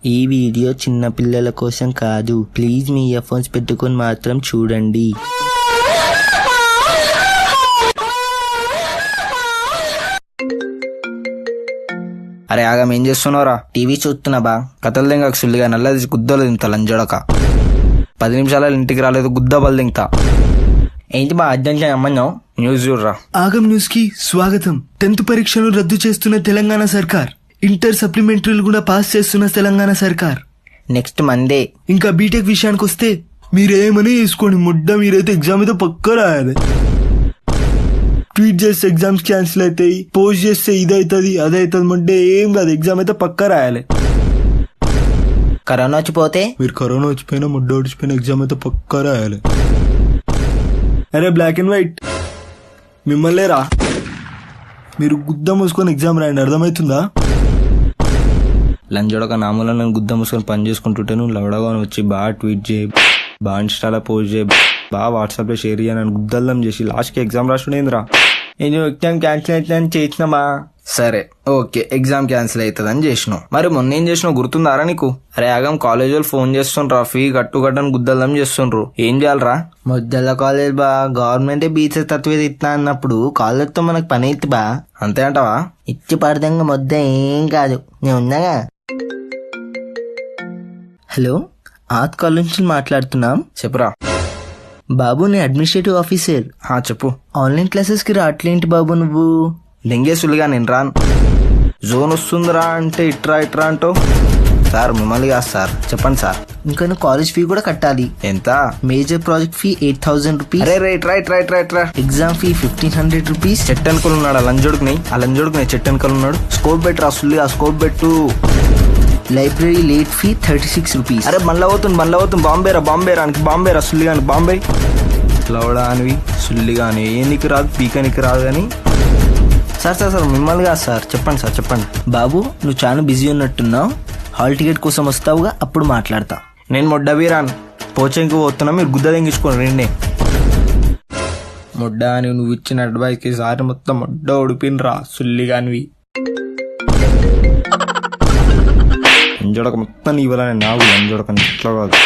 ఈ వీడియో చిన్న పిల్లల కోసం కాదు. ప్లీజ్ మీ ఇయర్ ఫోన్స్ పెట్టుకొని మాత్రం చూడండి. అరే ఆగం ఏం చేస్తున్నావురా? టీవీ చూస్తున్నా బా. కథలు దింగ సుల్లిగా నల్లది గుద్దలు తింటా లంజోడక. 10 నిమిషాలు ఇంటికి రాలేదు గుద్దబలు తింటా. ఏంటి బా అర్జెంట్ అమ్మన్నావు? న్యూస్ చూడరా. ఆగం న్యూస్ కి స్వాగతం. 10th పరీక్షలు రద్దు చేస్తున్న తెలంగాణ సర్కార్. ఇంటర్ సప్లిమెంటరీలు కూడా పాస్ చేస్తున్న తెలంగాణ సర్కార్. Next Monday. ఇంకా బీటెక్ విషయానికి వస్తే మీరేమని వేసుకోండి ముడ్డ, మీరైతే ఎగ్జామ్ అయితే పక్క రాయాలి. ట్వీట్ చేస్తే ఎగ్జామ్స్ క్యాన్సిల్ అవుతాయి, పోస్ట్ చేస్తే ఇదవుతుంది అదవుతుంది అంటే ఏం కాదు, ఎగ్జామ్ అయితే పక్క రాయాలి. కరోనా వచ్చిపోతే మీరు కరోనా వచ్చిపోయినా ముడ్డ వచ్చిపోయినా ఎగ్జామ్ అయితే పక్క రాయాలి. అరే బ్లాక్ అండ్ వైట్ మిమ్మల్నే రా, మీరు గుద్ద మూసుకొని ఎగ్జామ్ రాయండి, అర్థమవుతుందా? లంజోడక నామూల నేను గుద్ద మూసుకొని పని చేసుకుంటుంటే నువ్వు లవడగా వచ్చి బాగా ట్వీట్ చేయి, బాగా ఇన్స్టాలో పోస్ట్ చేయి, బాగా వాట్సాప్లో షేర్ చేయని గుద్దల్లం చేసి లాస్ట్కి ఎగ్జామ్ రాసుడేంద్రా. నేను ఎగ్జామ్ క్యాన్సిల్ అవుతుందని చేసినామా? సరే ఓకే ఎగ్జామ్ క్యాన్సిల్ అవుతుందని చేసినావు, మరి మొన్న ఏం చేసినావు గుర్తుందారా నీకు? అరే ఆగం కాలేజ్ వాళ్ళు ఫోన్ చేస్తుండ్రా, ఫీ కట్టని గుద్దల్లం చేస్తుండ్రు, ఏం చేయాలరా? మొద్దల కాలేజ్ బా, గవర్నమెంటే బీసెస్ తత్వేది ఇట్లా అన్నప్పుడు కాలేజ్తో మనకు పని అయితే బా. అంతే అంటావా? ఇచ్చి పడదంగా మొద్ద ఏం కాదు, నేను ఉన్నాగా. హలో, ఆత్ కాలేజ్ నుంచి మాట్లాడుతున్నాం. చెప్పురా. బాబు నేను అడ్మినిస్ట్రేటివ్ ఆఫీసర్. చెప్పు. ఆన్లైన్ క్లాసెస్ కి రావట్లేంటి బాబు నువ్వు? లింగేసులుగా నేను రాను, జోన్ వస్తుందిరా అంటే ఇట్రా అంటూ. సార్ మిమ్మల్ని కాదు సార్, చెప్పండి సార్. ఇంకా నువ్వు కాలేజ్ ఫీ కూడా కట్టాలి. ఎంత? Major project fee 8,000 rupees. అరే రైట్. Exam fee 1,500 rupees. చెట్టెనకలు ఉన్నాడు ఆ లంజోడుకుని చెట్టెనకలు ఉన్నాడు. స్కోప్ బెట్టు అసలు ఆ స్కోప్ బెట్టు. Library late fee 36 rupees. అరే బండ్ల పోతుంది బాంబేరా సుల్లిగాని బాంబే లవడా అనివి సుల్లిగాని ఏ నీకు రాదు పీకనికి రాదు కానీ. సార్ మిమ్మల్ని కాదు సార్, చెప్పండి సార్ చెప్పండి. బాబు నువ్వు చాలా బిజీ ఉన్నట్టున్నావు, హాల్ టికెట్ కోసం వస్తావుగా, అప్పుడు మాట్లాడతా. నేను మొడ్డబీరాను పోచెంకి పోతున్నా, మీరు గుద్ద తెంగించుకోండి రెండే. మొడ్డ అని నువ్వు ఇచ్చిన అడ్వైస్కి సార్ మొత్తం మొడ్డ ఉడిపినరా సుల్లిగానివి. లంజోడక మొత్తం ఇవ్వాలని నాకు లంజోడక ఇట్లా కాదు.